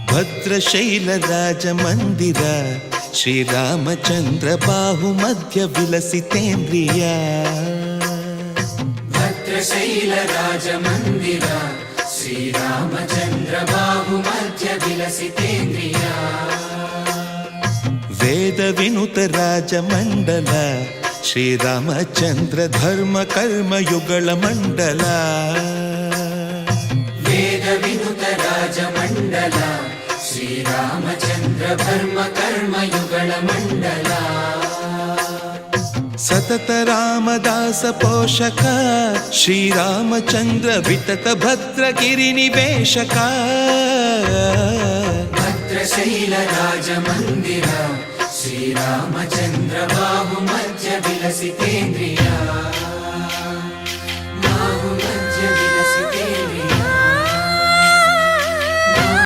ಭದ್ರಶೈಲ ರಾಜ ಮಂದಿರ ಶ್ರೀರಾಮಚಂದ್ರ ಬಾಹು ಮಧ್ಯ ವಿಲಸಿತೇಂದ್ರಿಯ ಭದ್ರಶೈಲ ರಾಜ ಮಂದಿರ ಶ್ರೀರಾಮಚಂದ್ರ ಬಾಹು ಮಧ್ಯ ವಿಲಸಿತೇಂದ್ರಿಯ ವೇದ ವಿನುತ ರಾಜ ಮಂಡಲ ಶ್ರೀರಾಮಚಂದ್ರ ಧರ್ಮ ಕರ್ಮ ಯುಗಳ ಮಂಡಲ ವೇದ ವಿನುತ ರಾಜ ಮಂಡಲ ಶ್ರೀರಾಮಚಂದ್ರ ಧರ್ಮ ಕರ್ಮ ಯುಗಳ ಮಂಡಲ ಸತತ ರಾಮದಾಸ ಪೋಷಕ ಶ್ರೀರಾಮಚಂದ್ರ ವಿತತ ಭದ್ರಗಿರಿ ನಿವೇಶಕ ಭದ್ರಶೈಲ ರಾಜ ಮಂದಿರ ಶ್ರೀರಾಮಚಂದ್ರ ಬಾಹು ಮಧ್ಯ ವಿಲಸಿತೇಂದ್ರಿಯ